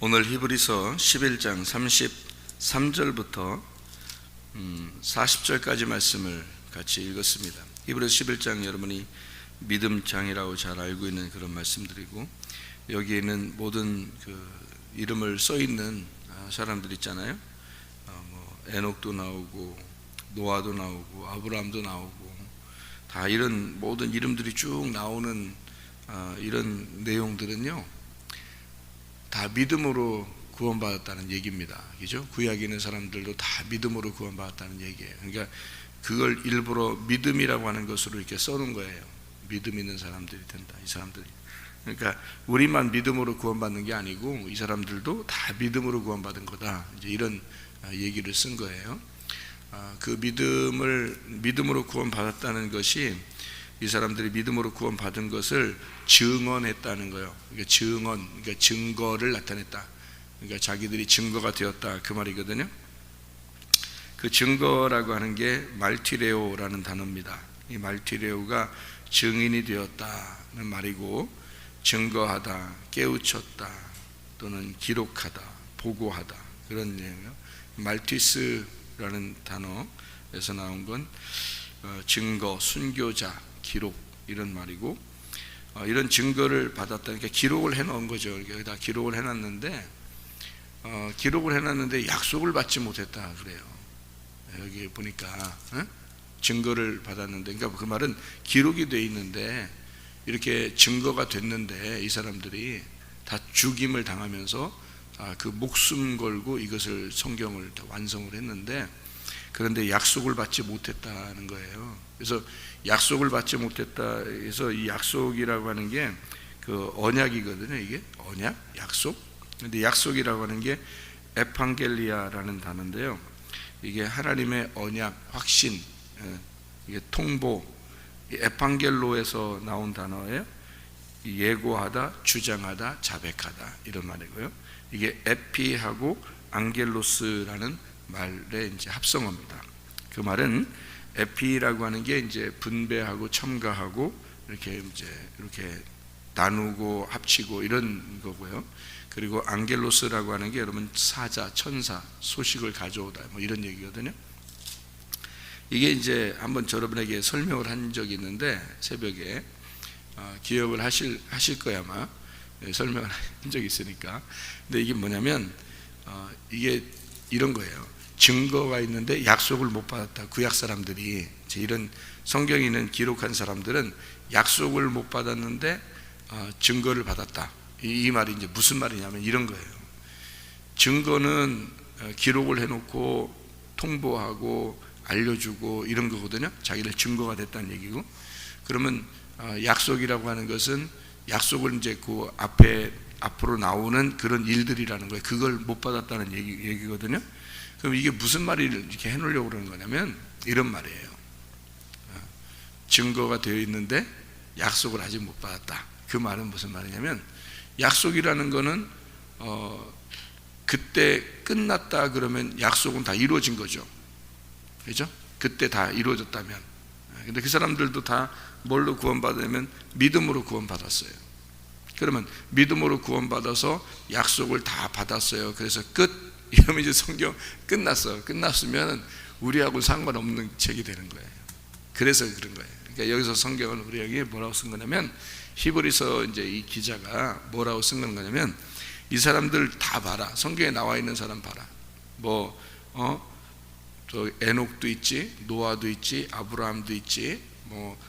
오늘 히브리서 11장 33절부터 40절까지 말씀을 같이 읽었습니다. 히브리서 11장 여러분이 믿음장이라고 잘 알고 있는 그런 말씀들이고, 여기에는 모든 그 이름을 써 있는 사람들 있잖아요. 에녹도 나오고 노아도 나오고 아브라함도 나오고, 다 이런 모든 이름들이 쭉 나오는 이런 내용들은요, 다 믿음으로 구원받았다는 얘기입니다. 그죠? 구약에 있는 사람들도 다 믿음으로 구원받았다는 얘기예요. 그러니까 그걸 일부러 믿음이라고 하는 것으로 이렇게 써놓은 거예요. 믿음 있는 사람들이 된다, 이 사람들이. 그러니까 우리만 믿음으로 구원받는 게 아니고 이 사람들도 다 믿음으로 구원받은 거다, 이제 이런 얘기를 쓴 거예요. 그 믿음으로 구원받았다는 것이, 이 사람들이 믿음으로 구원받은 것을 증언했다는 거예요. 그러니까 그러니까 증거를 나타냈다. 그러니까 자기들이 증거가 되었다, 그 말이거든요. 그 증거라고 하는 게 말티레오라는 단어입니다. 이 말티레오가 증인이 되었다는 말이고, 증거하다, 깨우쳤다, 또는 기록하다, 보고하다, 그런 내용이에요. 말티스라는 단어에서 나온 건 증거, 순교자, 기록, 이런 말이고, 이런 증거를 받았다. 그러니까 기록을 해놓은 거죠. 여기다 기록을 해놨는데, 약속을 받지 못했다 그래요. 여기 보니까 증거를 받았는데, 그러니까 그 말은 기록이 돼 있는데, 이렇게 증거가 됐는데 이 사람들이 다 죽임을 당하면서 그 목숨 걸고 이것을 성경을 다 완성을 했는데, 그런데 약속을 받지 못했다는 거예요. 그래서 약속을 받지 못했다 해서, 이 약속이라고 하는 게 그 언약이거든요. 이게 언약, 약속. 근데 약속이라고 하는 게 에판겔리아라는 단어인데요, 이게 하나님의 언약, 확신, 이게 통보, 에판겔로에서 나온 단어예요. 예고하다, 주장하다, 자백하다, 이런 말이고요. 이게 에피하고 안겔로스라는 말의 이제 합성어입니다. 그 말은 에피라고 하는 게 이제 분배하고 첨가하고 이렇게 나누고 합치고 이런 거고요. 그리고 안겔로스라고 하는 게 여러분 사자, 천사, 소식을 가져오다, 뭐 이런 얘기거든요. 이게 이제 한번 여러분에게 설명을 한 적이 있는데, 새벽에 기억을 하실 거야 아마. 설명을 한 적이 있으니까. 근데 이게 뭐냐면 이게 이런 거예요. 증거가 있는데 약속을 못 받았다. 구약 사람들이, 이런 성경에 있는 기록한 사람들은 약속을 못 받았는데 증거를 받았다. 이 말이 이제 무슨 말이냐면 이런 거예요. 증거는 기록을 해놓고 통보하고 알려주고 이런 거거든요. 자기들 증거가 됐다는 얘기고. 그러면 약속이라고 하는 것은, 약속을 이제 그 앞으로 나오는 그런 일들이라는 거예요. 그걸 못 받았다는 얘기거든요. 그럼 이게 무슨 말을 이렇게 해놓으려고 그러는 거냐면 이런 말이에요. 증거가 되어 있는데 약속을 아직 못 받았다. 그 말은 무슨 말이냐면, 약속이라는 거는 그때 끝났다 그러면 약속은 다 이루어진 거죠. 그죠? 그때 다 이루어졌다면. 근데 그 사람들도 다 뭘로 구원받으면 믿음으로 구원받았어요. 그러면 믿음으로 구원받아서 약속을 다 받았어요. 그래서 끝. 이러면 이제 성경 끝났어. 끝났으면 우리하고 상관없는 책이 되는 거예요. 그래서 그런 거예요. 그러니까 여기서 성경은 우리에게 뭐라고 쓴 거냐면, 히브리서 이제 이 기자가 뭐라고 쓴 거냐면, 이 사람들 다 봐라. 성경에 나와 있는 사람 봐라. 저 에녹도 있지, 노아도 있지, 아브라함도 있지,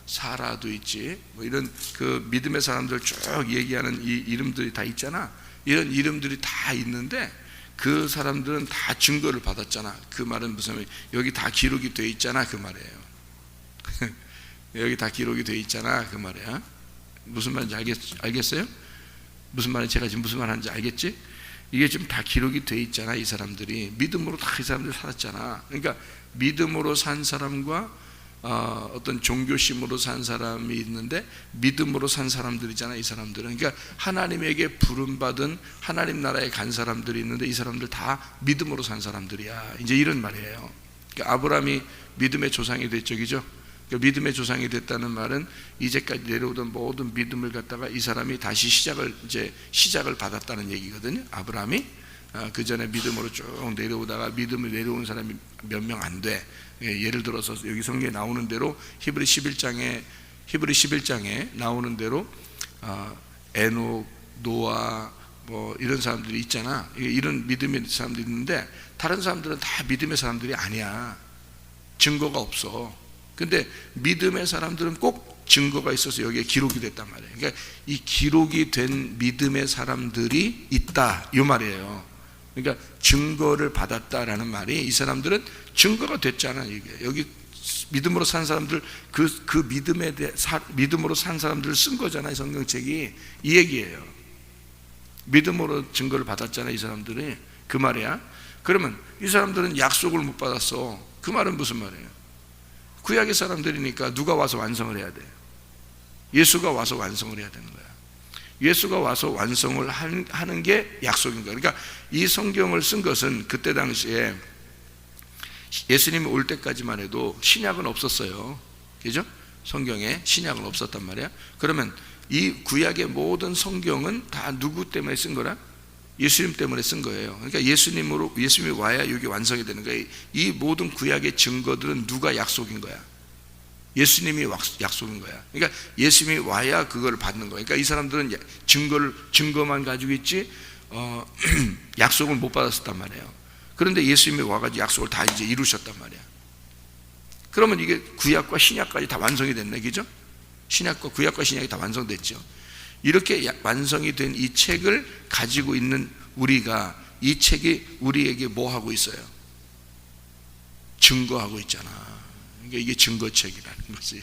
사라도 있지, 이런 그 믿음의 사람들 쭉 얘기하는 이 이름들이 다 있잖아. 이런 이름들이 다 있는데 그 사람들은 다 증거를 받았잖아. 그 말은 무슨 말이에요? 여기 다 기록이 돼 있잖아, 그 말이에요. 여기 다 기록이 돼 있잖아, 그 말이야. 무슨 말인지 알겠어요? 무슨 말인지, 제가 지금 무슨 말 하는지 알겠지? 이게 지금 다 기록이 돼 있잖아. 이 사람들이 믿음으로 다 이 사람들 살았잖아. 그러니까 믿음으로 산 사람과 어떤 종교심으로 산 사람이 있는데, 믿음으로 산 사람들이잖아, 이 사람들은. 그러니까 하나님에게 부름받은 하나님 나라에 간 사람들이 있는데, 이 사람들 다 믿음으로 산 사람들이야, 이제 이런 말이에요. 그러니까 아브라함이 믿음의 조상이 됐죠, 그죠? 믿음의 조상이 됐다는 말은 이제까지 내려오던 모든 믿음을 갖다가 이 사람이 다시 시작을 받았다는 얘기거든요. 아브라함이 그 전에 믿음으로 쭉 내려오다가 믿음을 내려온 사람이 몇 명 안 돼. 예를 들어서 여기 성경에 나오는 대로 히브리 11장에 나오는 대로 에녹, 노아 뭐 이런 사람들이 있잖아. 이런 믿음의 사람들이 있는데 다른 사람들은 다 믿음의 사람들이 아니야. 증거가 없어. 근데 믿음의 사람들은 꼭 증거가 있어서 여기에 기록이 됐단 말이에요. 그러니까 이 기록이 된 믿음의 사람들이 있다 이 말이에요. 그러니까 증거를 받았다라는 말이 이 사람들은 증거가 됐잖아. 이게 여기 믿음으로 산 사람들 그 믿음으로 산 사람들을 쓴 거잖아요. 성경책이 이 얘기예요. 믿음으로 증거를 받았잖아요. 이 사람들이 그 말이야. 그러면 이 사람들은 약속을 못 받았어. 그 말은 무슨 말이에요? 구약의 사람들이니까 누가 와서 완성을 해야 돼? 예수가 와서 완성을 해야 되는 거야. 예수가 와서 완성을 하는 게 약속인 거야. 그러니까 이 성경을 쓴 것은 그때 당시에 예수님이 올 때까지만 해도 신약은 없었어요. 그죠? 성경에 신약은 없었단 말이야. 그러면 이 구약의 모든 성경은 다 누구 때문에 쓴 거라? 예수님 때문에 쓴 거예요. 그러니까 예수님이 와야 여기 완성이 되는 거예요. 이 모든 구약의 증거들은 누가 약속인 거야? 예수님이 약속인 거야. 그러니까 예수님이 와야 그걸 받는 거야. 그러니까 이 사람들은 증거만 가지고 있지 약속을 못 받았었단 말이에요. 그런데 예수님이 와가지고 약속을 다 이제 이루셨단 말이야. 그러면 이게 구약과 신약까지 다 완성이 됐네, 그죠? 구약과 신약이 다 완성됐죠. 이렇게 완성이 된 이 책을 가지고 있는 우리가 이 책이 우리에게 뭐 하고 있어요? 증거하고 있잖아. 그러니까 이게 증거책이라는 거지.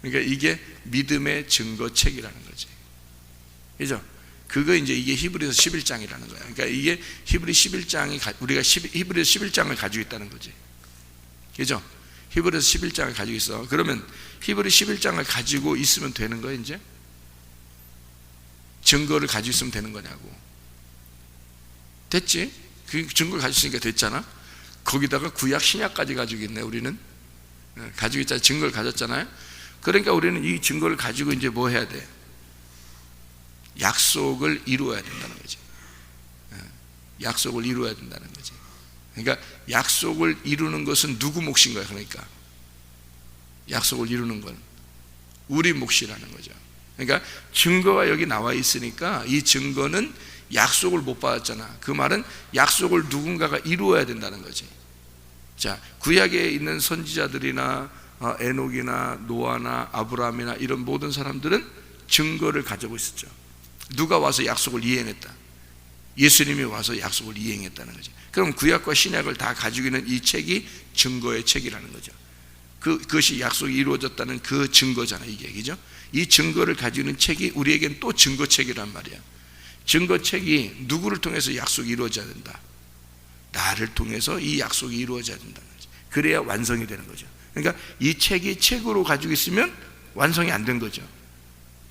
그러니까 이게 믿음의 증거책이라는 거지. 그죠? 그거 이게 히브리서 11장이라는 거야. 그러니까 이게 히브리 11장이 우리가 히브리서 11장을 가지고 있다는 거지. 그죠? 히브리서 11장을 가지고 있어. 그러면 히브리 11장을 가지고 있으면 되는 거야, 이제? 증거를 가지고 있으면 되는 거냐고. 됐지? 그 증거를 가지고 있으니까 됐잖아. 거기다가 구약 신약까지 가지고 있네. 우리는 가지고 있잖아. 증거를 가졌잖아요. 그러니까 우리는 이 증거를 가지고 이제 뭐 해야 돼? 약속을 이루어야 된다는 거지. 약속을 이루어야 된다는 거지. 그러니까 약속을 이루는 것은 누구 몫인 거야? 그러니까 약속을 이루는 건 우리 몫이라는 거죠. 그러니까 증거가 여기 나와 있으니까 이 증거는 약속을 못 받았잖아. 그 말은 약속을 누군가가 이루어야 된다는 거지. 자, 구약에 있는 선지자들이나 에녹이나 노아나 아브라함이나 이런 모든 사람들은 증거를 가지고 있었죠. 누가 와서 약속을 이행했다? 예수님이 와서 약속을 이행했다는 거지. 그럼 구약과 신약을 다 가지고 있는 이 책이 증거의 책이라는 거죠. 그것이 약속이 이루어졌다는 그 증거잖아요, 이게. 그죠? 이 증거를 가지고 있는 책이 우리에겐 또 증거책이란 말이야. 증거책이 누구를 통해서 약속이 이루어져야 된다? 나를 통해서 이 약속이 이루어져야 된다는 거지. 그래야 완성이 되는 거죠. 그러니까 이 책이 책으로 가지고 있으면 완성이 안 된 거죠.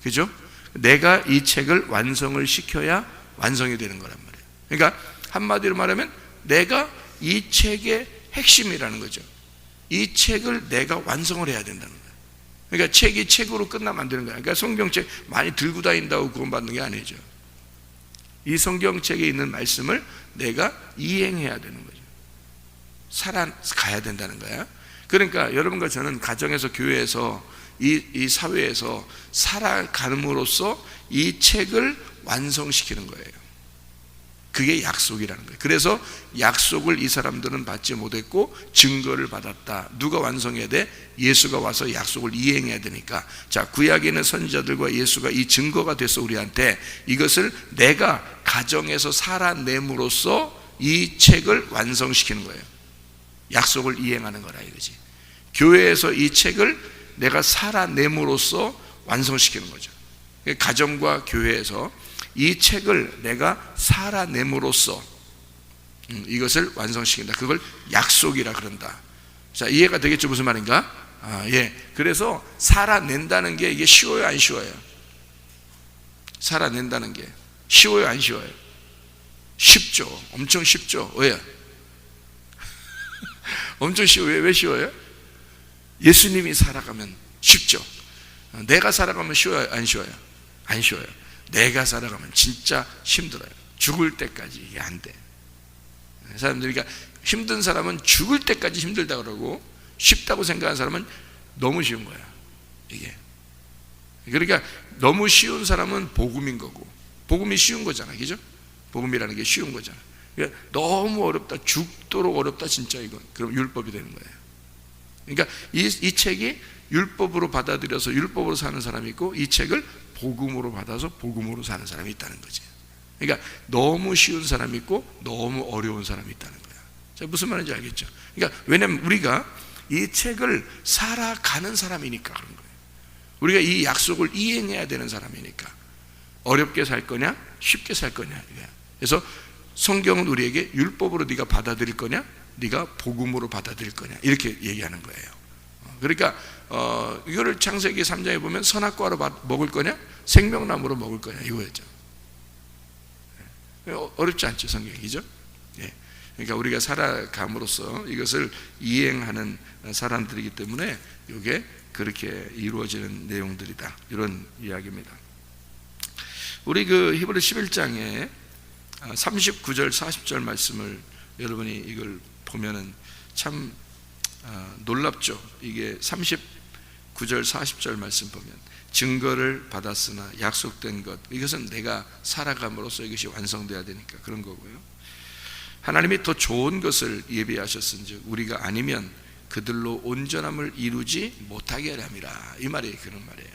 그죠? 내가 이 책을 완성을 시켜야 완성이 되는 거란 말이에요. 그러니까 한마디로 말하면 내가 이 책의 핵심이라는 거죠. 이 책을 내가 완성을 해야 된다는 거예요. 그러니까 책이 책으로 끝나면 안 되는 거야. 그러니까 성경책 많이 들고 다닌다고 구원받는 게 아니죠. 이 성경책에 있는 말씀을 내가 이행해야 되는 거죠. 살아가야 된다는 거야. 그러니까 여러분과 저는 가정에서, 교회에서, 이 사회에서 살아감으로써 이 책을 완성시키는 거예요. 그게 약속이라는 거예요. 그래서 약속을 이 사람들은 받지 못했고 증거를 받았다. 누가 완성해야 돼? 예수가 와서 약속을 이행해야 되니까. 자, 구약에 있는 선지자들과 예수가 이 증거가 돼서 우리한테 이것을 내가 가정에서 살아냄으로써 이 책을 완성시키는 거예요. 약속을 이행하는 거라 이거지. 교회에서 이 책을 내가 살아냄으로써 완성시키는 거죠. 가정과 교회에서 이 책을 내가 살아냄으로써 이것을 완성시킨다. 그걸 약속이라 그런다. 자, 이해가 되겠죠? 무슨 말인가? 예. 그래서 살아낸다는 게 이게 쉬워요, 안 쉬워요? 살아낸다는 게 쉬워요, 안 쉬워요? 쉽죠. 엄청 쉽죠. 왜? 엄청 쉬워요. 왜 쉬워요? 예수님이 살아가면 쉽죠. 내가 살아가면 쉬워요? 안 쉬워요? 안 쉬워요. 내가 살아가면 진짜 힘들어요. 죽을 때까지 이게 안 돼. 사람들이, 그러니까 힘든 사람은 죽을 때까지 힘들다 그러고, 쉽다고 생각하는 사람은 너무 쉬운 거야, 이게. 그러니까 너무 쉬운 사람은 복음인 거고, 복음이 쉬운 거잖아, 그죠? 복음이라는 게 쉬운 거잖아. 그러니까 너무 어렵다, 죽도록 어렵다, 진짜 이건. 그럼 율법이 되는 거예요. 그러니까 이 책이 율법으로 받아들여서 율법으로 사는 사람이 있고, 이 책을 복음으로 받아서 복음으로 사는 사람이 있다는 거지. 그러니까 너무 쉬운 사람이 있고 너무 어려운 사람이 있다는 거야. 자, 무슨 말인지 알겠죠? 그러니까 왜냐면 우리가 이 책을 살아가는 사람이니까 그런 거예요. 우리가 이 약속을 이행해야 되는 사람이니까. 어렵게 살 거냐 쉽게 살 거냐. 그래서 성경은 우리에게 율법으로 네가 받아들일 거냐, 네가 복음으로 받아들일 거냐, 이렇게 얘기하는 거예요. 그러니까 이거를 창세기 3장에 보면 선악과로 먹을 거냐, 생명나무로 먹을 거냐, 이거였죠. 어렵지 않죠, 성경이죠? 예. 그러니까 우리가 살아감으로써 이것을 이행하는 사람들이기 때문에 이게 그렇게 이루어지는 내용들이다, 이런 이야기입니다. 우리 그 히브리 11장에 39절 40절 말씀을 여러분이 이걸 보면은 참 놀랍죠. 이게 39절 40절 말씀 보면 증거를 받았으나 약속된 것, 이것은 내가 살아감으로써 이것이 완성돼야 되니까 그런 거고요. 하나님이 더 좋은 것을 예비하셨은즉 우리가 아니면 그들로 온전함을 이루지 못하게 하람이라, 이 말이 그런 말이에요.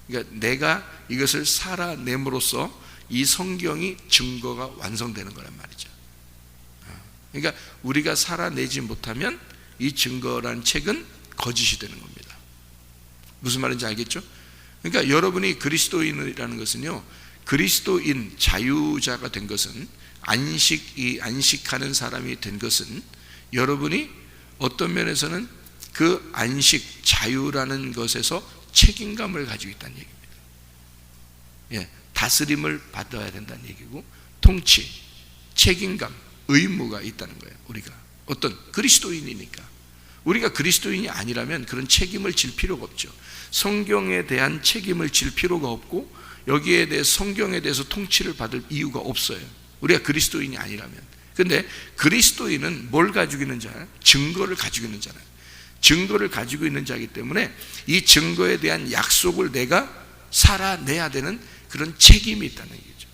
그러니까 내가 이것을 살아냄으로써 이 성경이 증거가 완성되는 거란 말이죠. 그러니까 우리가 살아내지 못하면 이 증거란 책은 거짓이 되는 겁니다. 무슨 말인지 알겠죠? 그러니까 여러분이 그리스도인이라는 것은요, 그리스도인 자유자가 된 것은, 안식하는 사람이 된 것은, 여러분이 어떤 면에서는 그 안식, 자유라는 것에서 책임감을 가지고 있다는 얘기입니다. 예, 다스림을 받아야 된다는 얘기고, 통치, 책임감, 의무가 있다는 거예요. 우리가 어떤 그리스도인이니까. 우리가 그리스도인이 아니라면 그런 책임을 질 필요가 없죠. 성경에 대한 책임을 질 필요가 없고, 여기에 대해 성경에 대해서 통치를 받을 이유가 없어요, 우리가 그리스도인이 아니라면. 근데 그리스도인은 뭘 가지고 있는 자예요? 증거를 가지고 있는 자예요. 증거를 가지고 있는 자이기 때문에 이 증거에 대한 약속을 내가 살아내야 되는 그런 책임이 있다는 얘기죠.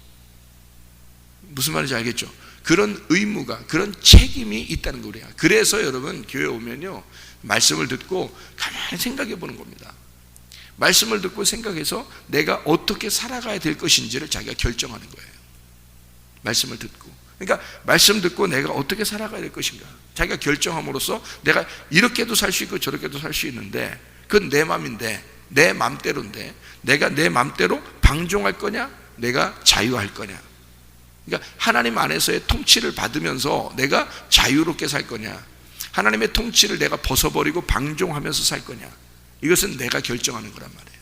무슨 말인지 알겠죠? 그런 의무가, 그런 책임이 있다는 거예요. 그래서 여러분 교회 오면요, 말씀을 듣고 가만히 생각해 보는 겁니다. 말씀을 듣고 생각해서 내가 어떻게 살아가야 될 것인지를 자기가 결정하는 거예요. 말씀을 듣고, 그러니까 말씀 듣고 내가 어떻게 살아가야 될 것인가 자기가 결정함으로써 내가 이렇게도 살 수 있고 저렇게도 살 수 있는데, 그건 내 맘인데, 내 맘대로인데, 내가 내 맘대로 방종할 거냐, 내가 자유할 거냐. 그러니까 하나님 안에서의 통치를 받으면서 내가 자유롭게 살 거냐, 하나님의 통치를 내가 벗어버리고 방종하면서 살 거냐, 이것은 내가 결정하는 거란 말이에요.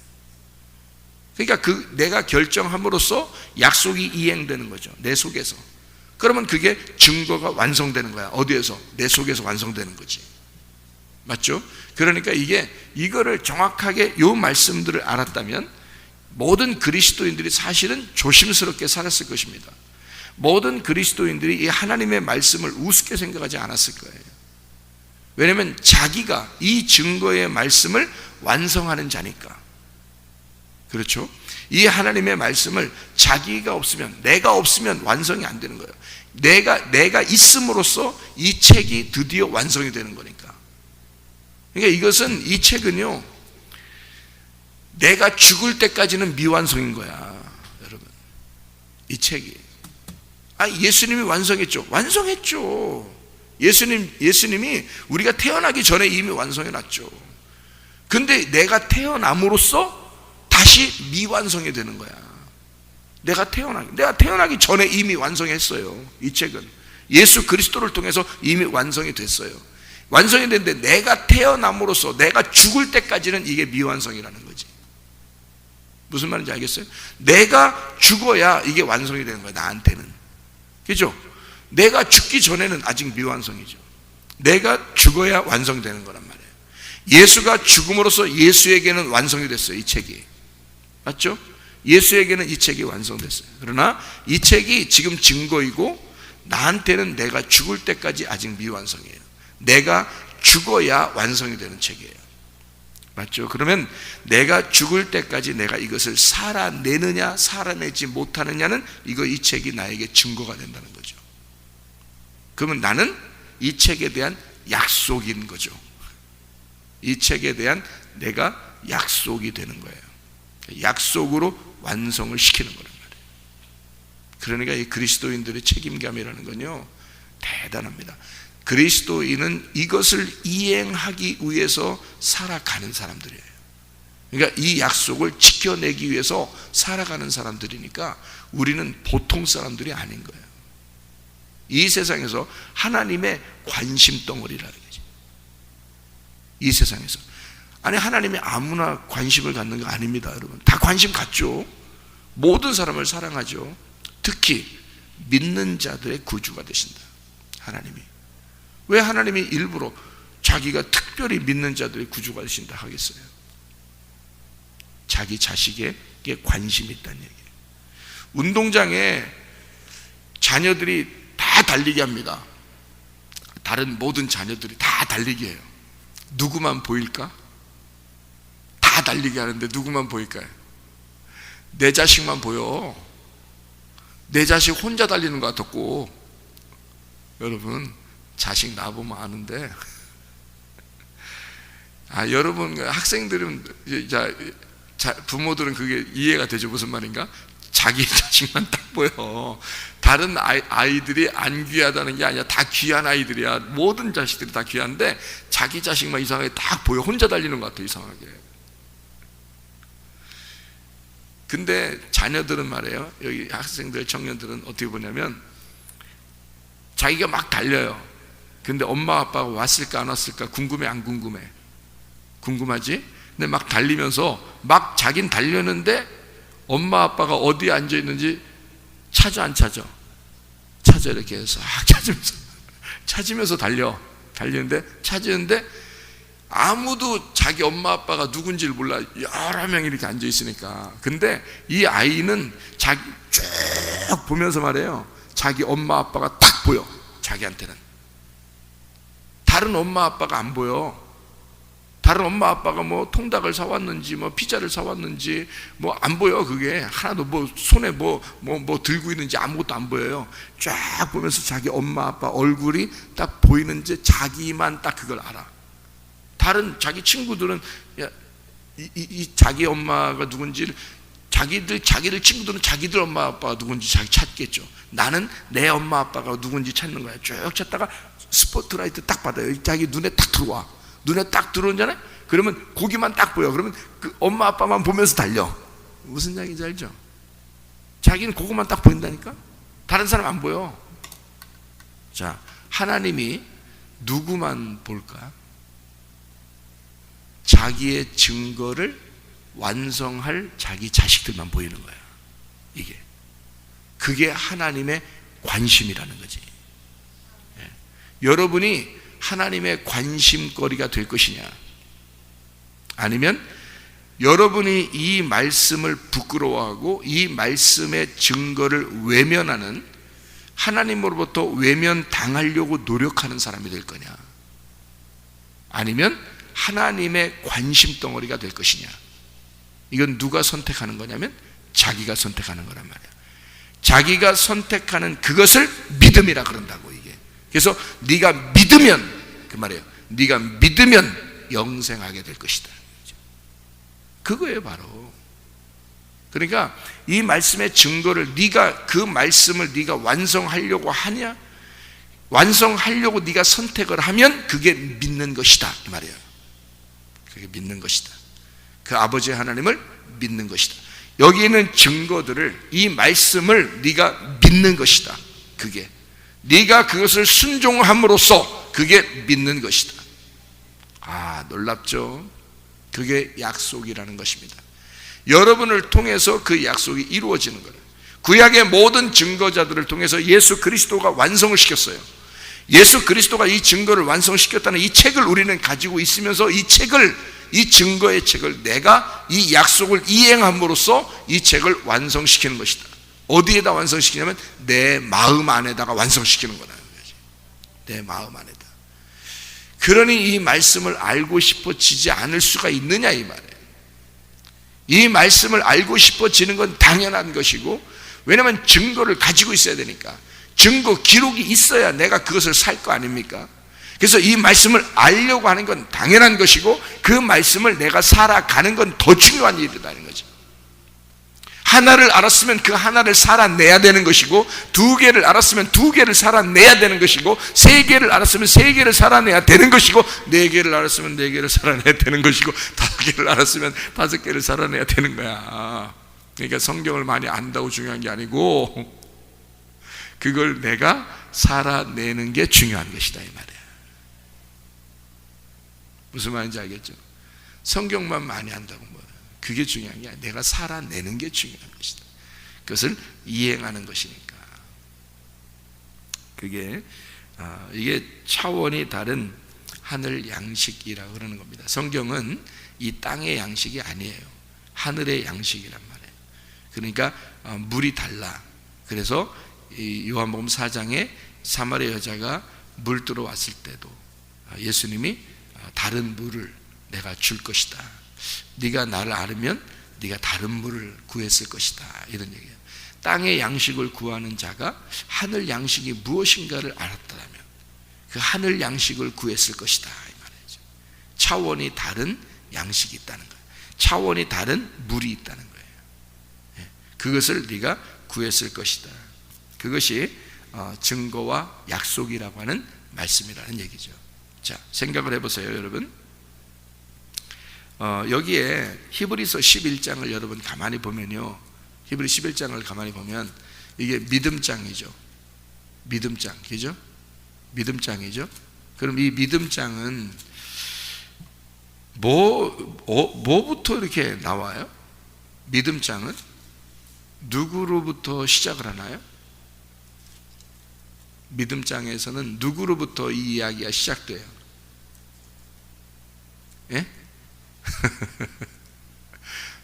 그러니까 내가 결정함으로써 약속이 이행되는 거죠, 내 속에서. 그러면 그게 증거가 완성되는 거야. 어디에서? 내 속에서 완성되는 거지. 맞죠? 그러니까 이거를 정확하게 요 말씀들을 알았다면 모든 그리스도인들이 사실은 조심스럽게 살았을 것입니다. 모든 그리스도인들이 이 하나님의 말씀을 우습게 생각하지 않았을 거예요. 왜냐하면 자기가 이 증거의 말씀을 완성하는 자니까. 그렇죠? 이 하나님의 말씀을 자기가 없으면, 내가 없으면 완성이 안 되는 거예요. 내가 있음으로써 이 책이 드디어 완성이 되는 거니까. 그러니까 이것은, 이 책은요, 내가 죽을 때까지는 미완성인 거야, 여러분. 이 책이. 예수님이 완성했죠. 완성했죠. 예수님이 우리가 태어나기 전에 이미 완성해 놨죠. 근데 내가 태어남으로써 다시 미완성이 되는 거야. 내가 태어나기 전에 이미 완성했어요. 이 책은 예수 그리스도를 통해서 이미 완성이 됐어요. 완성이 됐는데 내가 태어남으로써 내가 죽을 때까지는 이게 미완성이라는 거지. 무슨 말인지 알겠어요? 내가 죽어야 이게 완성이 되는 거야, 나한테는. 그죠? 내가 죽기 전에는 아직 미완성이죠. 내가 죽어야 완성되는 거란 말이에요. 예수가 죽음으로써 예수에게는 완성이 됐어요. 이 책이. 맞죠? 예수에게는 이 책이 완성됐어요. 그러나 이 책이 지금 증거이고 나한테는 내가 죽을 때까지 아직 미완성이에요. 내가 죽어야 완성이 되는 책이에요. 맞죠? 그러면 내가 죽을 때까지 내가 이것을 살아내느냐 살아내지 못하느냐는 이 책이 나에게 증거가 된다는 거죠. 그러면 나는 이 책에 대한 약속인 거죠. 이 책에 대한 내가 약속이 되는 거예요. 약속으로 완성을 시키는 거란 말이에요. 그러니까 이 그리스도인들의 책임감이라는 건요, 대단합니다. 그리스도인은 이것을 이행하기 위해서 살아가는 사람들이에요. 그러니까 이 약속을 지켜내기 위해서 살아가는 사람들이니까 우리는 보통 사람들이 아닌 거예요. 이 세상에서 하나님의 관심 덩어리라는 거죠. 이 세상에서. 아니, 하나님이 아무나 관심을 갖는 거 아닙니다, 여러분. 다 관심 갖죠. 모든 사람을 사랑하죠. 특히 믿는 자들의 구주가 되신다, 하나님이. 왜 하나님이 일부러 자기가 특별히 믿는 자들의 구주가 되신다 하겠어요? 자기 자식에게 관심이 있다는 얘기예요. 운동장에 자녀들이 다 달리기 합니다. 다른 모든 자녀들이 다 달리기 해요. 누구만 보일까? 다 달리기 하는데 누구만 보일까요? 내 자식만 보여. 내 자식 혼자 달리는 것 같았고, 여러분 자식 나보면 아는데, 여러분 학생들은, 부모들은 그게 이해가 되죠. 무슨 말인가? 자기 자식만 딱 보여. 다른 아이들이 안 귀하다는 게 아니라 다 귀한 아이들이야. 모든 자식들이 다 귀한데 자기 자식만 이상하게 딱 보여. 혼자 달리는 것 같아, 이상하게. 근데 자녀들은 말이에요, 여기 학생들, 청년들은 어떻게 보냐면 자기가 막 달려요. 근데 엄마 아빠가 왔을까 안 왔을까 궁금해 안 궁금해? 궁금하지? 근데 막 달리면서 막 자긴 달렸는데 엄마 아빠가 어디에 앉아 있는지 찾아 안 찾아? 찾아. 이렇게 해서 찾으면서 달리는데 찾는데 아무도 자기 엄마 아빠가 누군지를 몰라. 여러 명이 이렇게 앉아 있으니까. 근데 이 아이는 자기 쭉 보면서 말해요, 자기 엄마 아빠가 딱 보여. 자기한테는 다른 엄마 아빠가 안 보여. 다른 엄마 아빠가 뭐 통닭을 사왔는지 뭐 피자를 사왔는지 뭐 안 보여. 그게 하나도 뭐 손에 뭐 들고 있는지 아무것도 안 보여요. 쫙 보면서 자기 엄마 아빠 얼굴이 딱 보이는지 자기만 딱 그걸 알아. 다른 자기 친구들은 이 자기 엄마가 누군지, 자기들 친구들은 자기들 엄마 아빠가 누군지 자기 찾겠죠. 나는 내 엄마 아빠가 누군지 찾는 거야. 쭉 찾다가 스포트라이트 딱 받아요. 자기 눈에 딱 들어와. 눈에 딱 들어오잖아요. 그러면 고기만 딱 보여. 그러면 그 엄마 아빠만 보면서 달려. 무슨 얘기인지 알죠? 자기는 그것만 딱 보인다니까. 다른 사람 안 보여. 자, 하나님이 누구만 볼까? 자기의 증거를 완성할 자기 자식들만 보이는 거야. 그게 하나님의 관심이라는 거지. 여러분이 하나님의 관심거리가 될 것이냐, 아니면 여러분이 이 말씀을 부끄러워하고 이 말씀의 증거를 외면하는, 하나님으로부터 외면당하려고 노력하는 사람이 될 거냐, 아니면 하나님의 관심 덩어리가 될 것이냐. 이건 누가 선택하는 거냐면 자기가 선택하는 거란 말이야. 자기가 선택하는 그것을 믿음이라 그런다고. 이게 그래서 네가 믿으면, 그 말이에요, 네가 믿으면 영생하게 될 것이다. 그거예요 바로. 그러니까 이 말씀의 증거를, 네가 그 말씀을 네가 완성하려고 하냐, 완성하려고 네가 선택을 하면 그게 믿는 것이다, 이 말이에요. 그게 믿는 것이다. 그 아버지 하나님을 믿는 것이다. 여기 있는 증거들을, 이 말씀을 네가 믿는 것이다. 그게 네가 그것을 순종함으로써 그게 믿는 것이다. 놀랍죠? 그게 약속이라는 것입니다. 여러분을 통해서 그 약속이 이루어지는 거예요. 구약의 모든 증거자들을 통해서 예수 그리스도가 완성을 시켰어요. 예수 그리스도가 이 증거를 완성시켰다는 이 책을 우리는 가지고 있으면서 이 증거의 책을 내가 이 약속을 이행함으로써 이 책을 완성시키는 것이다. 어디에다 완성시키냐면 내 마음 안에다가 완성시키는 거다. 내 마음 안에다. 그러니 이 말씀을 알고 싶어지지 않을 수가 있느냐 이 말이에요. 이 말씀을 알고 싶어지는 건 당연한 것이고, 왜냐하면 증거를 가지고 있어야 되니까. 증거 기록이 있어야 내가 그것을 살 거 아닙니까? 그래서 이 말씀을 알려고 하는 건 당연한 것이고, 그 말씀을 내가 살아가는 건 더 중요한 일이라는 거죠. 하나를 알았으면 그 하나를 살아내야 되는 것이고, 두 개를 알았으면 두 개를 살아내야 되는 것이고, 세 개를 알았으면 세 개를 살아내야 되는 것이고, 네 개를 알았으면 네 개를 살아내야 되는 것이고, 다섯 개를 알았으면 다섯 개를 살아내야 되는 거야. 그러니까 성경을 많이 안다고 중요한 게 아니고, 그걸 내가 살아내는 게 중요한 것이다 이 말이야. 무슨 말인지 알겠죠? 성경만 많이 안다고 뭐야, 그게 중요한 게 아니라 내가 살아내는 게 중요한 것이다. 그것을 이행하는 것이니까. 이게 차원이 다른 하늘 양식이라고 그러는 겁니다. 성경은 이 땅의 양식이 아니에요. 하늘의 양식이란 말이에요. 그러니까 물이 달라. 그래서 이 요한복음 4장에 사마리아 여자가 물 들어왔을 때도 예수님이 다른 물을 내가 줄 것이다. 네가 나를 알으면 네가 다른 물을 구했을 것이다. 이런 얘기예요. 땅의 양식을 구하는 자가 하늘 양식이 무엇인가를 알았다면 그 하늘 양식을 구했을 것이다 이 말이죠. 차원이 다른 양식이 있다는 거예요. 차원이 다른 물이 있다는 거예요. 그것을 네가 구했을 것이다. 그것이 증거와 약속이라고 하는 말씀이라는 얘기죠. 자, 생각을 해보세요 여러분. 여기에 히브리서 11장을 여러분 가만히 보면요, 히브리 11장을 가만히 보면 이게 믿음장이죠. 믿음장, 그죠? 믿음장이죠. 그럼 이 믿음장은 뭐부터 이렇게 나와요? 믿음장은 누구로부터 시작을 하나요? 믿음장에서는 누구로부터 이 이야기가 시작돼요? 예?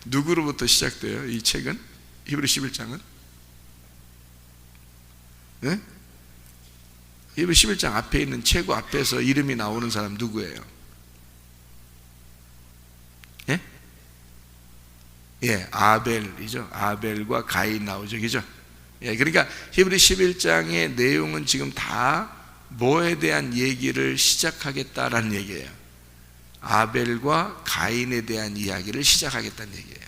누구로부터 시작돼요? 이 책은? 히브리 11장은? 예? 히브리 11장 앞에 있는 최고 앞에서 이름이 나오는 사람 누구예요? 예? 예, 아벨이죠. 아벨과 가인 나오죠. 그죠? 예, 그러니까 히브리 11장의 내용은 지금 다 뭐에 대한 얘기를 시작하겠다라는 얘기예요. 아벨과 가인에 대한 이야기를 시작하겠다는 얘기예요.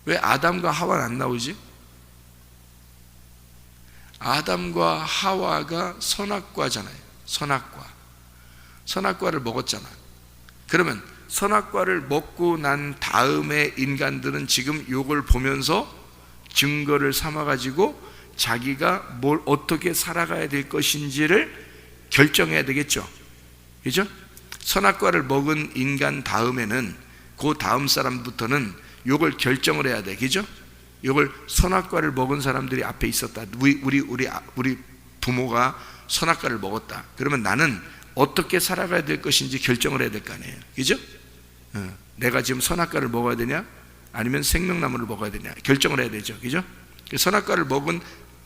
왜 아담과 하와는 안 나오지? 아담과 하와가 선악과잖아요. 선악과를 먹었잖아. 그러면 선악과를 먹고 난 다음에 인간들은 지금 이걸 보면서 증거를 삼아가지고 자기가 뭘 어떻게 살아가야 될 것인지를 결정해야 되겠죠. 그죠? 선악과를 먹은 인간 다음에는 그 다음 사람부터는 이걸 결정을 해야 돼. 그죠? 이걸 선악과를 먹은 사람들이 앞에 있었다. 우리 부모가 선악과를 먹었다. 그러면 나는 어떻게 살아가야 될 것인지 결정을 해야 될 거 아니에요. 그죠? 내가 지금 선악과를 먹어야 되냐? 아니면 생명나무를 먹어야 되냐? 결정을 해야 되죠. 그죠? 선악과를 먹은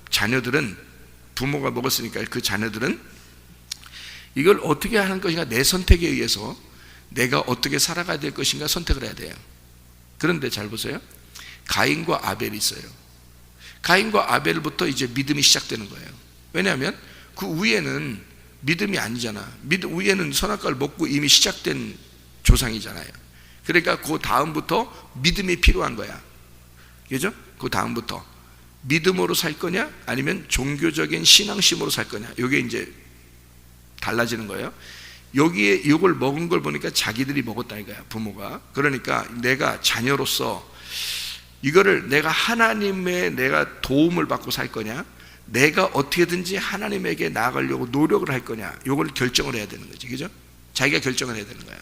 자녀들은, 부모가 먹었으니까 그 자녀들은 이걸 어떻게 하는 것인가, 내 선택에 의해서 내가 어떻게 살아가야 될 것인가 선택을 해야 돼요. 그런데 잘 보세요. 가인과 아벨이 있어요. 가인과 아벨부터 이제 믿음이 시작되는 거예요. 왜냐하면 그 위에는 믿음이 아니잖아. 위에는 선악과를 먹고 이미 시작된 조상이잖아요. 그러니까 그 다음부터 믿음이 필요한 거야. 그죠? 그 다음부터 믿음으로 살 거냐 아니면 종교적인 신앙심으로 살 거냐, 이게 이제 달라지는 거예요. 여기에 이걸 먹은 걸 보니까 자기들이 먹었다 이거야, 부모가. 그러니까 내가 자녀로서 이거를 내가 하나님의 내가 도움을 받고 살 거냐, 내가 어떻게든지 하나님에게 나아가려고 노력을 할 거냐, 이걸 결정을 해야 되는 거지. 그죠? 자기가 결정을 해야 되는 거야.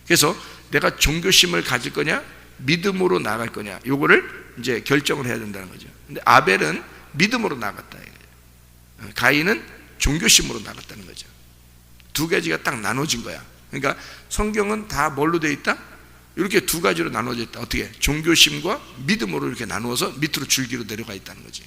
그래서 내가 종교심을 가질 거냐, 믿음으로 나아갈 거냐, 이거를 이제 결정을 해야 된다는 거죠. 근데 아벨은 믿음으로 나아갔다. 가인은 종교심으로 나눴다는 거죠. 두 가지가 딱 나눠진 거야. 그러니까 성경은 다 뭘로 되어 있다? 이렇게 두 가지로 나눠져 있다. 어떻게? 종교심과 믿음으로 이렇게 나누어서 밑으로 줄기로 내려가 있다는 거지.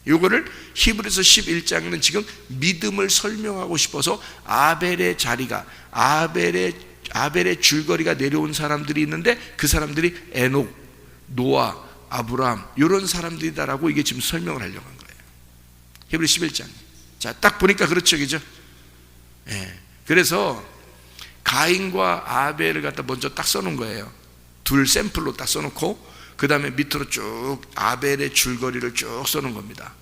이거를 히브리서 11장에는 지금 믿음을 설명하고 싶어서 아벨의 자리가, 아벨의 줄거리가 내려온 사람들이 있는데 그 사람들이 에녹, 노아, 아브라함 이런 사람들이다라고 이게 지금 설명을 하려고 한 거예요. 히브리 11장. 자, 딱 보니까 그렇죠, 그죠? 예. 그래서 가인과 아벨을 갖다 먼저 딱 써놓은 거예요. 둘 샘플로 딱 써놓고 그 다음에 밑으로 쭉 아벨의 줄거리를 쭉 써놓은 겁니다.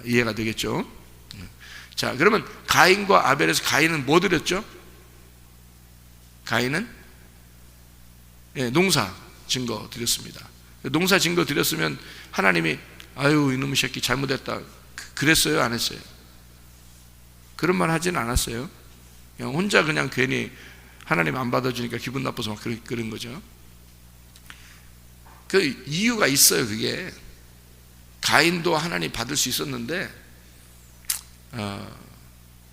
이해가 되겠죠? 자, 그러면 가인과 아벨에서 가인은 뭐 드렸죠? 가인은 농사 증거 드렸습니다. 농사 증거 드렸으면 하나님이 아유 이놈의 새끼 잘못했다 그랬어요? 안 했어요? 그런 말 하진 않았어요. 그냥 혼자 그냥 괜히 하나님 안 받아주니까 기분 나빠서 막 그런 거죠. 그 이유가 있어요. 그게 가인도 하나님 받을 수 있었는데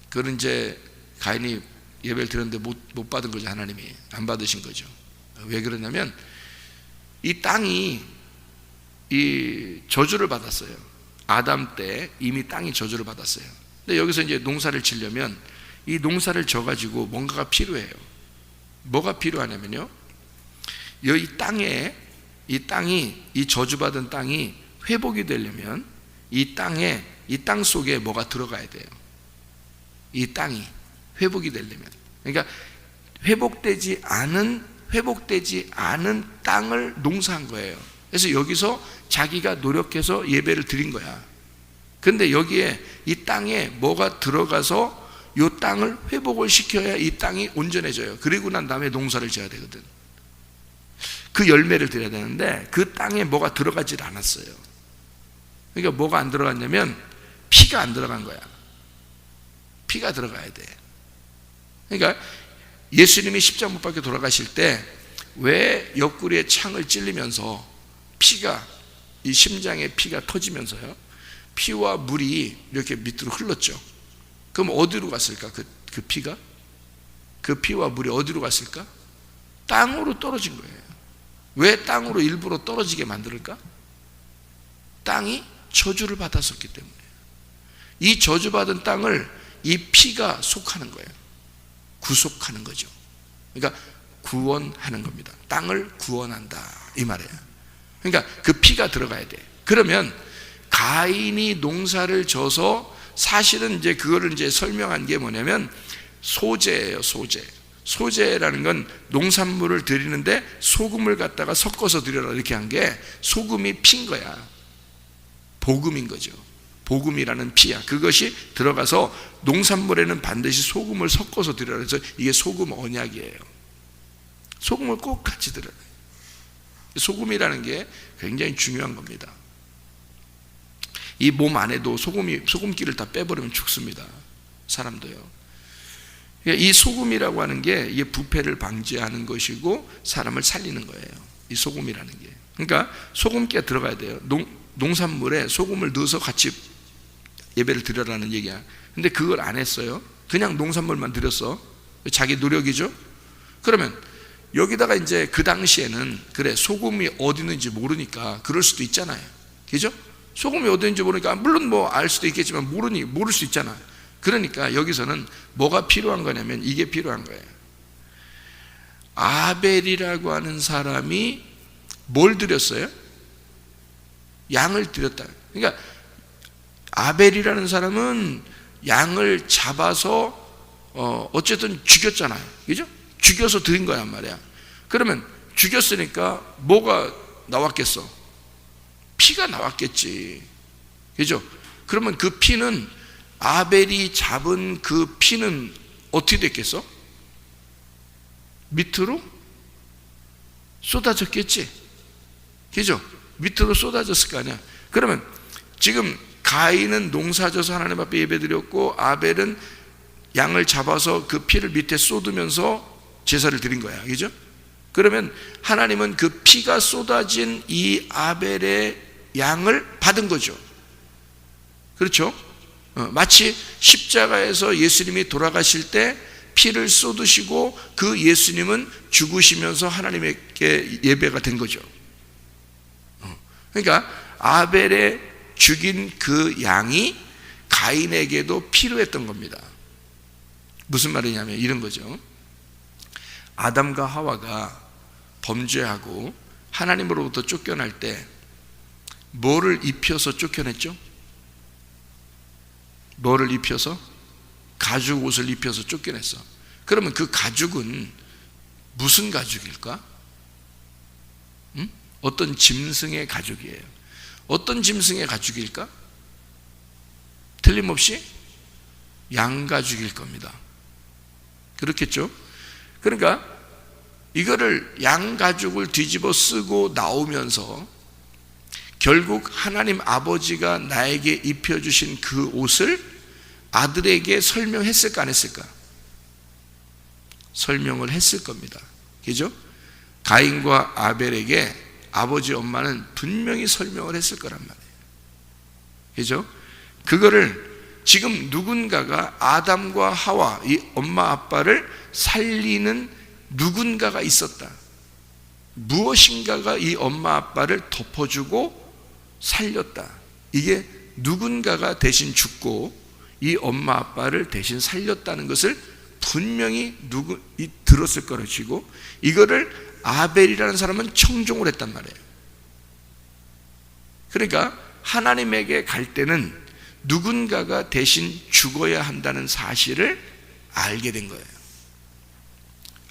그런 이제 가인이 예배를 드렸는데 못 받은 거죠. 하나님이 안 받으신 거죠. 왜 그러냐면 이 땅이 이 저주를 받았어요. 아담 때 이미 땅이 저주를 받았어요. 근데 여기서 이제 농사를 지려면 이 농사를 져가지고 뭔가가 필요해요. 뭐가 필요하냐면요, 이 땅이 이 저주받은 땅이 회복이 되려면 이 땅 속에 뭐가 들어가야 돼요. 이 땅이 회복이 되려면, 그러니까 회복되지 않은 땅을 농사한 거예요. 그래서 여기서 자기가 노력해서 예배를 드린 거야. 근데 여기에 이 땅에 뭐가 들어가서 이 땅을 회복을 시켜야 이 땅이 온전해져요. 그리고 난 다음에 농사를 지어야 되거든. 그 열매를 드려야 되는데 그 땅에 뭐가 들어가질 않았어요. 그러니까 뭐가 안 들어갔냐면 피가 안 들어간 거야. 피가 들어가야 돼. 그러니까 예수님이 십자가 못 박혀 돌아가실 때 왜 옆구리에 창을 찔리면서 피가, 이 심장에 피가 터지면서요, 피와 물이 이렇게 밑으로 흘렀죠. 그럼 어디로 갔을까? 그 피가? 그 피와 물이 어디로 갔을까? 땅으로 떨어진 거예요. 왜 땅으로 일부러 떨어지게 만들까? 땅이 저주를 받았었기 때문에. 이 저주받은 땅을 이 피가 속하는 거예요. 구속하는 거죠. 그러니까 구원하는 겁니다. 땅을 구원한다 이 말이에요. 그러니까 그 피가 들어가야 돼. 그러면 가인이 농사를 져서 사실은 이제 그거를 이제 설명한 게 뭐냐면 소재예요. 소재라는 건 농산물을 드리는데 소금을 갖다가 섞어서 드려라 이렇게 한 게 소금이 피인 거야. 복음인 거죠. 복음이라는 피야. 그것이 들어가서 농산물에는 반드시 소금을 섞어서 드려라. 그래서 이게 소금 언약이에요. 소금을 꼭 같이 드려라. 소금이라는 게 굉장히 중요한 겁니다. 이 몸 안에도 소금기를 다 빼버리면 죽습니다. 사람도요. 이 소금이라고 하는 게 이게 부패를 방지하는 것이고 사람을 살리는 거예요. 이 소금이라는 게. 그러니까 소금기가 들어가야 돼요. 농산물에 소금을 넣어서 같이 예배를 드려라는 얘기야. 근데 그걸 안 했어요. 그냥 농산물만 드렸어. 자기 노력이죠. 그러면 여기다가 이제 그 당시에는 그래 소금이 어디 있는지 모르니까 그럴 수도 있잖아요. 그죠? 소금이 어디 있는지 모르니까 물론 뭐 알 수도 있겠지만 모를 수 있잖아. 그러니까 여기서는 뭐가 필요한 거냐면 이게 필요한 거예요. 아벨이라고 하는 사람이 뭘 드렸어요? 양을 드렸다. 그러니까 아벨이라는 사람은 양을 잡아서 어쨌든 죽였잖아요. 그죠? 죽여서 드린 거란 말이야. 그러면 죽였으니까 뭐가 나왔겠어? 피가 나왔겠지. 그죠? 그러면 그 피는 아벨이 잡은 그 피는 어떻게 됐겠어? 밑으로 쏟아졌겠지. 그죠? 밑으로 쏟아졌을 거 아니야. 그러면 지금 가인은 농사져서 하나님 앞에 예배드렸고 아벨은 양을 잡아서 그 피를 밑에 쏟으면서 제사를 드린 거야. 그죠? 그러면 하나님은 그 피가 쏟아진 이 아벨의 양을 받은 거죠. 그렇죠? 마치 십자가에서 예수님이 돌아가실 때 피를 쏟으시고 그 예수님은 죽으시면서 하나님께 예배가 된 거죠. 그러니까 아벨의 죽인 그 양이 가인에게도 필요했던 겁니다. 무슨 말이냐면 이런 거죠. 아담과 하와가 범죄하고 하나님으로부터 쫓겨날 때 뭐를 입혀서 쫓겨냈죠? 뭐를 입혀서? 가죽 옷을 입혀서 쫓겨냈어. 그러면 그 가죽은 무슨 가죽일까? 어떤 짐승의 가죽이에요. 어떤 짐승의 가죽일까? 틀림없이 양가죽일 겁니다. 그렇겠죠? 그러니까 이거를 양가죽을 뒤집어 쓰고 나오면서 결국 하나님 아버지가 나에게 입혀주신 그 옷을 아들에게 설명했을까 안 했을까? 설명을 했을 겁니다. 그죠? 가인과 아벨에게 아버지 엄마는 분명히 설명을 했을 거란 말이에요. 그죠? 그거를 지금 누군가가 아담과 하와 이 엄마 아빠를 살리는 누군가가 있었다. 무엇인가가 이 엄마 아빠를 덮어주고 살렸다. 이게 누군가가 대신 죽고 이 엄마 아빠를 대신 살렸다는 것을 분명히 들었을 것이고, 이거를 아벨이라는 사람은 청종을 했단 말이에요. 그러니까 하나님에게 갈 때는 누군가가 대신 죽어야 한다는 사실을 알게 된 거예요.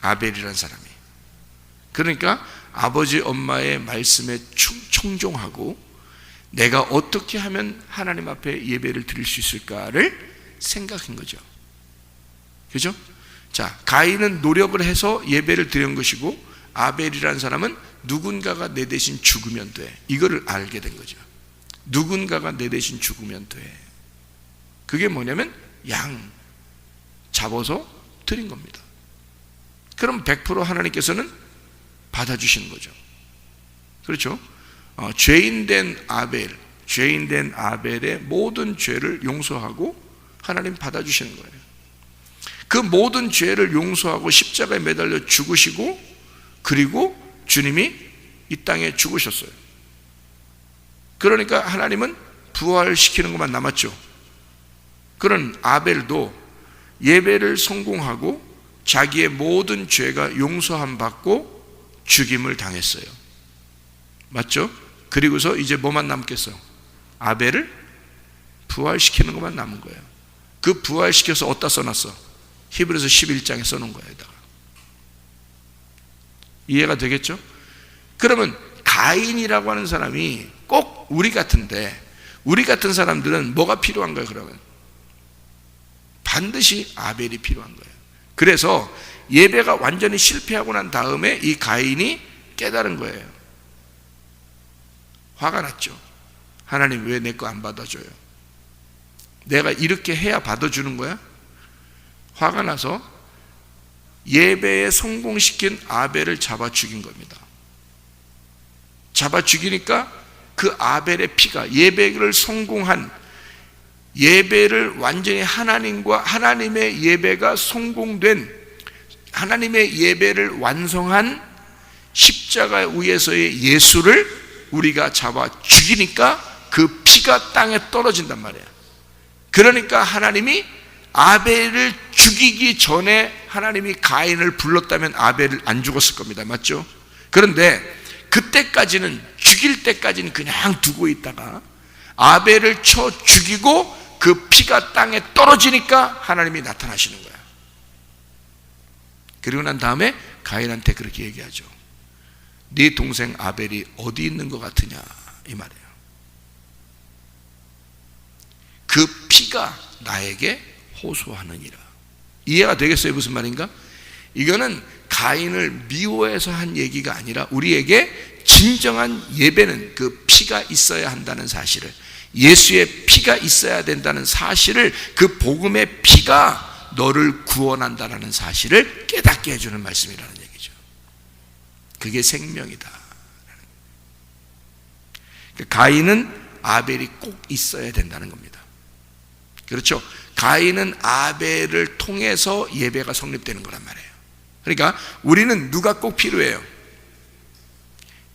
아벨이라는 사람이. 그러니까 아버지 엄마의 말씀에 청종하고 내가 어떻게 하면 하나님 앞에 예배를 드릴 수 있을까를 생각한 거죠. 그죠? 자, 가인은 노력을 해서 예배를 드린 것이고 아벨이라는 사람은 누군가가 내 대신 죽으면 돼. 이거를 알게 된 거죠. 누군가가 내 대신 죽으면 돼. 그게 뭐냐면 양 잡아서 드린 겁니다. 그럼 100% 하나님께서는 받아주시는 거죠. 그렇죠? 죄인된 아벨의 모든 죄를 용서하고 하나님 받아주시는 거예요. 그 모든 죄를 용서하고 십자가에 매달려 죽으시고, 그리고 주님이 이 땅에 죽으셨어요. 그러니까 하나님은 부활시키는 것만 남았죠. 그런 아벨도 예배를 성공하고 자기의 모든 죄가 용서함 받고 죽임을 당했어요. 맞죠? 그리고서 이제 뭐만 남겠어? 아벨을 부활시키는 것만 남은 거예요. 그 부활시켜서 어디다 써놨어? 히브리서 11장에 써놓은 거예요. 이해가 되겠죠? 그러면 가인이라고 하는 사람이 꼭 우리 같은데, 우리 같은 사람들은 뭐가 필요한 거예요? 그러면 반드시 아벨이 필요한 거예요. 그래서 예배가 완전히 실패하고 난 다음에 이 가인이 깨달은 거예요. 화가 났죠. 하나님 왜 내 거 안 받아줘요? 내가 이렇게 해야 받아주는 거야? 화가 나서 예배에 성공시킨 아벨을 잡아 죽인 겁니다. 잡아 죽이니까 그 아벨의 피가, 예배를 성공한, 예배를 완전히 하나님의 예배가 성공된, 하나님의 예배를 완성한 십자가 위에서의 예수를 우리가 잡아 죽이니까 그 피가 땅에 떨어진단 말이에요. 그러니까 하나님이 아벨을 죽이기 전에 하나님이 가인을 불렀다면 아벨을 안 죽었을 겁니다. 맞죠? 그런데 그때까지는, 죽일 때까지는 그냥 두고 있다가 아벨을 쳐 죽이고 그 피가 땅에 떨어지니까 하나님이 나타나시는 거야. 그리고 난 다음에 가인한테 그렇게 얘기하죠. 네 동생 아벨이 어디 있는 것 같으냐, 이 말이에요. 그 피가 나에게 호소하느니라. 이해가 되겠어요? 무슨 말인가? 이거는 가인을 미워해서 한 얘기가 아니라 우리에게 진정한 예배는 그 피가 있어야 한다는 사실을, 예수의 피가 있어야 된다는 사실을, 그 복음의 피가 너를 구원한다는 사실을 깨닫게 해주는 말씀이라는 얘기죠. 그게 생명이다. 가인은 아벨이 꼭 있어야 된다는 겁니다. 그렇죠? 가인은 아벨을 통해서 예배가 성립되는 거란 말이에요. 그러니까 우리는 누가 꼭 필요해요?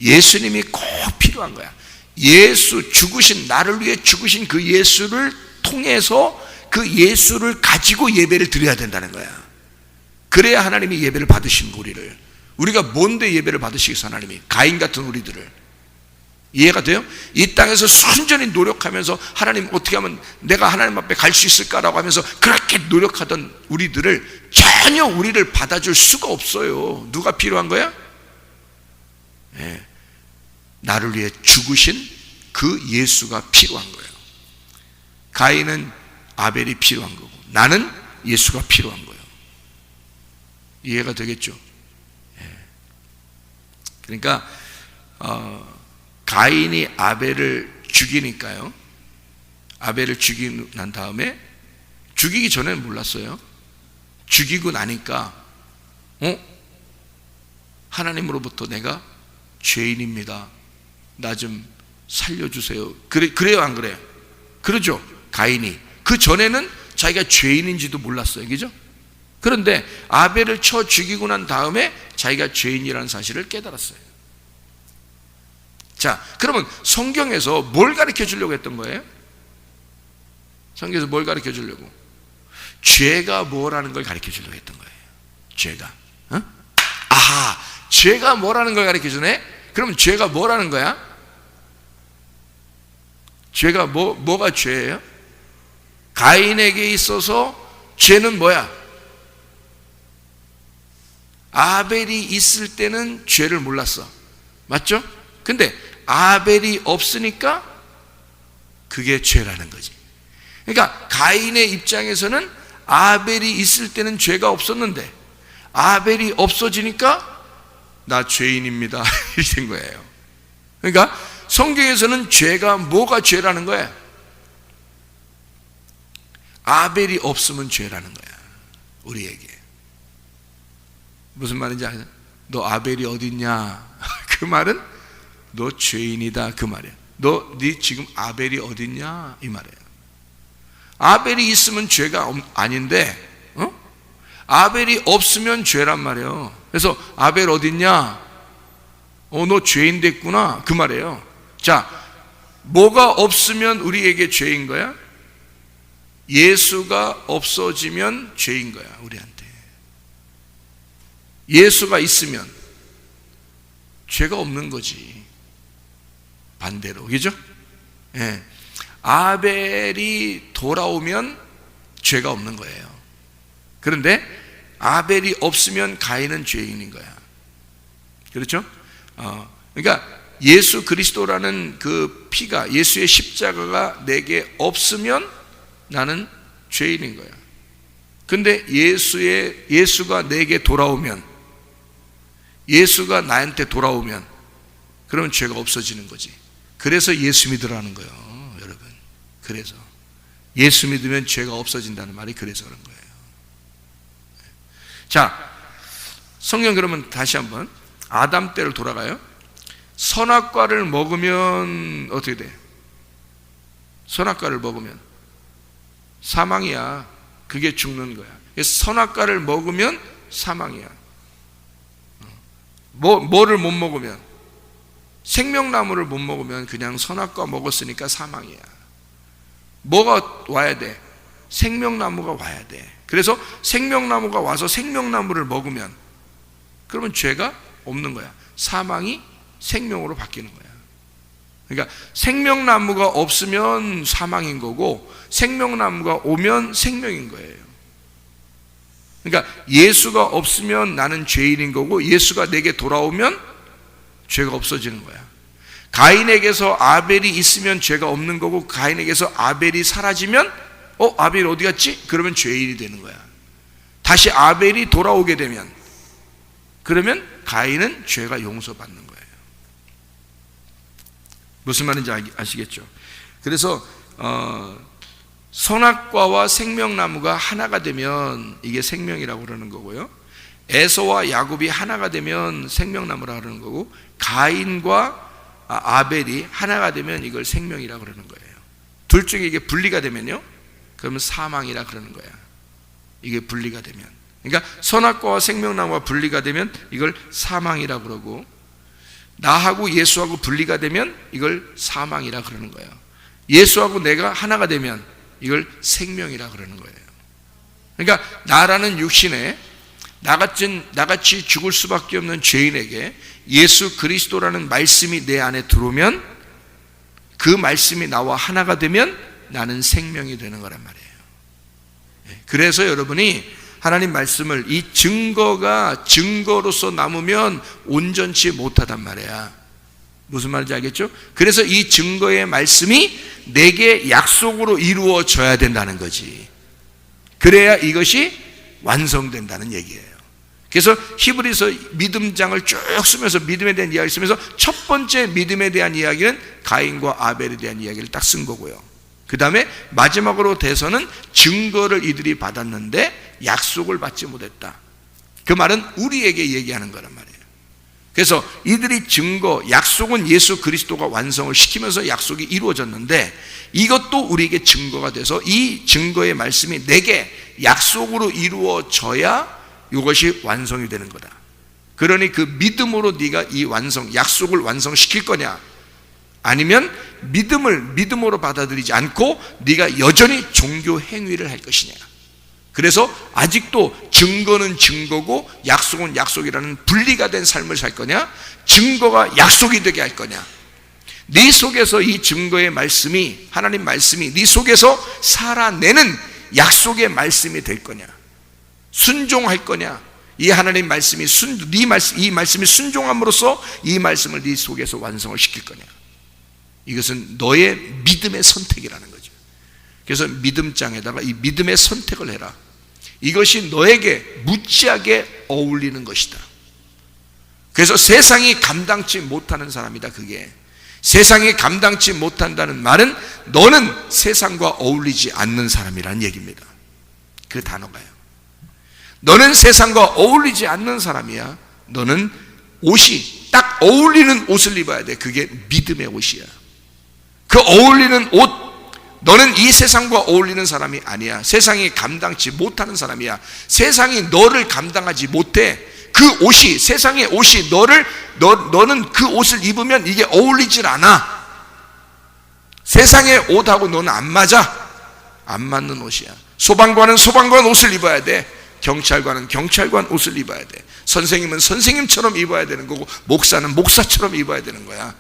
예수님이 꼭 필요한 거야. 예수, 죽으신, 나를 위해 죽으신 그 예수를 통해서 그 예수를 가지고 예배를 드려야 된다는 거야. 그래야 하나님이 예배를 받으신 우리를, 우리가 뭔데 예배를 받으시겠어? 하나님이 가인 같은 우리들을. 이해가 돼요? 이 땅에서 순전히 노력하면서 하나님 어떻게 하면 내가 하나님 앞에 갈 수 있을까라고 하면서 그렇게 노력하던 우리들을 전혀 우리를 받아줄 수가 없어요. 누가 필요한 거야? 네. 나를 위해 죽으신 그 예수가 필요한 거예요. 가인은 아벨이 필요한 거고 나는 예수가 필요한 거예요. 이해가 되겠죠? 네. 그러니까 가인이 아벨을 죽이니까요, 아벨을 죽이고 난 다음에, 죽이기 전에는 몰랐어요. 죽이고 나니까 하나님으로부터 내가 죄인입니다, 나 좀 살려주세요. 그래요 안 그래요? 그러죠. 가인이 그 전에는 자기가 죄인인지도 몰랐어요. 그죠? 그런데 아벨을 쳐 죽이고 난 다음에 자기가 죄인이라는 사실을 깨달았어요. 자, 그러면 성경에서 뭘 가르쳐 주려고 했던 거예요? 성경에서 뭘 가르쳐 주려고? 죄가 뭐라는 걸 가르쳐 주려고 했던 거예요. 죄가. 아하, 죄가 뭐라는 걸 가르쳐 주네? 그러면 죄가 뭐라는 거야? 죄가 뭐가 죄예요? 가인에게 있어서 죄는 뭐야? 아벨이 있을 때는 죄를 몰랐어. 맞죠? 근데 아벨이 없으니까 그게 죄라는 거지. 그러니까 가인의 입장에서는 아벨이 있을 때는 죄가 없었는데 아벨이 없어지니까 나 죄인입니다 이렇게 된 거예요. 그러니까 성경에서는 죄가 뭐가 죄라는 거야? 아벨이 없으면 죄라는 거야. 우리에게 무슨 말인지 아세요? 너 아벨이 어딨냐? 그 말은 너 죄인이다 그 말이야. 네 지금 아벨이 어딨냐 이 말이에요. 아벨이 있으면 죄가 아닌데 아벨이 없으면 죄란 말이에요. 그래서 아벨 어딨냐? 너 죄인 됐구나 그 말이에요. 자, 뭐가 없으면 우리에게 죄인 거야? 예수가 없어지면 죄인 거야 우리한테. 예수가 있으면 죄가 없는 거지. 반대로, 그죠? 예. 아벨이 돌아오면 죄가 없는 거예요. 그런데 아벨이 없으면 가인은 죄인인 거야. 그렇죠? 그러니까 예수 그리스도라는 그 피가, 예수의 십자가가 내게 없으면 나는 죄인인 거야. 근데 예수가 내게 돌아오면, 예수가 나한테 돌아오면 그러면 죄가 없어지는 거지. 그래서 예수 믿으라는 거예요, 여러분. 그래서 예수 믿으면 죄가 없어진다는 말이 그래서 그런 거예요. 자, 성경 그러면 다시 한번 아담 때를 돌아가요. 선악과를 먹으면 어떻게 돼? 선악과를 먹으면 사망이야. 그게 죽는 거야. 선악과를 먹으면 사망이야. 뭐를 못 먹으면, 생명나무를 못 먹으면 그냥 선악과 먹었으니까 사망이야. 뭐가 와야 돼? 생명나무가 와야 돼. 그래서 생명나무가 와서 생명나무를 먹으면 그러면 죄가 없는 거야. 사망이 생명으로 바뀌는 거야. 그러니까 생명나무가 없으면 사망인 거고 생명나무가 오면 생명인 거예요. 그러니까 예수가 없으면 나는 죄인인 거고 예수가 내게 돌아오면 죄가 없어지는 거야. 가인에게서 아벨이 있으면 죄가 없는 거고 가인에게서 아벨이 사라지면 아벨이 어디 갔지? 그러면 죄인이 되는 거야. 다시 아벨이 돌아오게 되면 그러면 가인은 죄가 용서받는 거예요. 무슨 말인지 아시겠죠? 그래서 선악과와 생명나무가 하나가 되면 이게 생명이라고 그러는 거고요, 에서와 야곱이 하나가 되면 생명나무라고 그러는 거고, 가인과 아벨이 하나가 되면 이걸 생명이라고 그러는 거예요. 둘 중에 이게 분리가 되면요 그러면 사망이라 그러는 거야. 이게 분리가 되면. 그러니까 선악과와 생명나무가 분리가 되면 이걸 사망이라 그러고, 나하고 예수하고 분리가 되면 이걸 사망이라 그러는 거예요. 예수하고 내가 하나가 되면 이걸 생명이라 그러는 거예요. 그러니까 나라는 육신에 나같이 죽을 수밖에 없는 죄인에게 예수 그리스도라는 말씀이 내 안에 들어오면, 그 말씀이 나와 하나가 되면 나는 생명이 되는 거란 말이에요. 그래서 여러분이 하나님 말씀을, 이 증거가 증거로서 남으면 온전치 못하단 말이야. 무슨 말인지 알겠죠? 그래서 이 증거의 말씀이 내게 약속으로 이루어져야 된다는 거지. 그래야 이것이 완성된다는 얘기예요. 그래서 히브리서 믿음장을 쭉 쓰면서, 믿음에 대한 이야기를 쓰면서 첫 번째 믿음에 대한 이야기는 가인과 아벨에 대한 이야기를 딱 쓴 거고요. 그 다음에 마지막으로 돼서는 증거를 이들이 받았는데 약속을 받지 못했다. 그 말은 우리에게 얘기하는 거란 말이에요. 그래서 이들이 증거, 약속은 예수 그리스도가 완성을 시키면서 약속이 이루어졌는데, 이것도 우리에게 증거가 돼서 이 증거의 말씀이 내게 약속으로 이루어져야 이것이 완성이 되는 거다. 그러니 그 믿음으로 네가 이 약속을 완성시킬 거냐, 아니면 믿음으로 받아들이지 않고 네가 여전히 종교 행위를 할 것이냐. 그래서 아직도 증거는 증거고 약속은 약속이라는 분리가 된 삶을 살 거냐, 증거가 약속이 되게 할 거냐. 네 속에서 이 증거의 말씀이, 하나님 말씀이 네 속에서 살아내는 약속의 말씀이 될 거냐, 순종할 거냐. 이 하나님 말씀이 이 말씀이 순종함으로써 이 말씀을 네 속에서 완성을 시킬 거냐. 이것은 너의 믿음의 선택이라는 거죠. 그래서 믿음장에다가 이 믿음의 선택을 해라. 이것이 너에게 무지하게 어울리는 것이다. 그래서 세상이 감당치 못하는 사람이다. 그게 세상이 감당치 못한다는 말은 너는 세상과 어울리지 않는 사람이라는 얘기입니다. 그 단어가요. 너는 세상과 어울리지 않는 사람이야. 너는 옷이 딱 어울리는 옷을 입어야 돼. 그게 믿음의 옷이야. 그 어울리는 옷, 너는 이 세상과 어울리는 사람이 아니야. 세상이 감당치 못하는 사람이야. 세상이 너를 감당하지 못해. 그 옷이, 세상의 옷이 너는 그 옷을 입으면 이게 어울리질 않아. 세상의 옷하고 너는 안 맞아. 안 맞는 옷이야. 소방관은 소방관 옷을 입어야 돼. 경찰관은 경찰관 옷을 입어야 돼. 선생님은 선생님처럼 입어야 되는 거고, 목사는 목사처럼 입어야 되는 거야.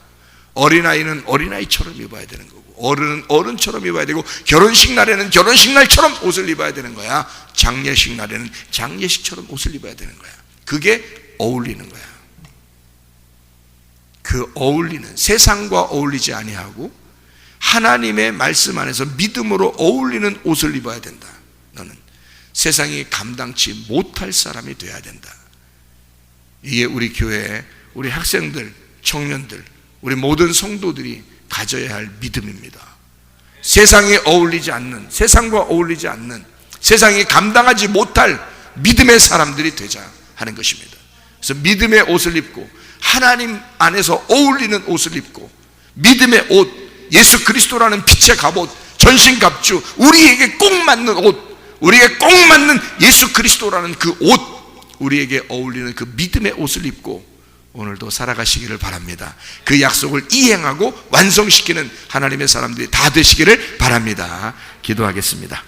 어린아이는 어린아이처럼 입어야 되는 거고, 어른은 어른처럼 입어야 되고, 결혼식 날에는 결혼식 날처럼 옷을 입어야 되는 거야. 장례식 날에는 장례식처럼 옷을 입어야 되는 거야. 그게 어울리는 거야. 그 어울리는, 세상과 어울리지 아니하고 하나님의 말씀 안에서 믿음으로 어울리는 옷을 입어야 된다. 너는 세상이 감당치 못할 사람이 돼야 된다. 이게 우리 교회, 우리 학생들, 청년들, 우리 모든 성도들이 가져야 할 믿음입니다. 세상에 어울리지 않는, 세상과 어울리지 않는, 세상이 감당하지 못할 믿음의 사람들이 되자 하는 것입니다. 그래서 믿음의 옷을 입고, 하나님 안에서 어울리는 옷을 입고, 믿음의 옷, 예수 그리스도라는 빛의 갑옷, 전신갑주, 우리에게 꼭 맞는 옷, 우리에게 꼭 맞는 예수 그리스도라는 그 옷, 우리에게 어울리는 그 믿음의 옷을 입고 오늘도 살아가시기를 바랍니다. 그 약속을 이행하고 완성시키는 하나님의 사람들이 다 되시기를 바랍니다. 기도하겠습니다.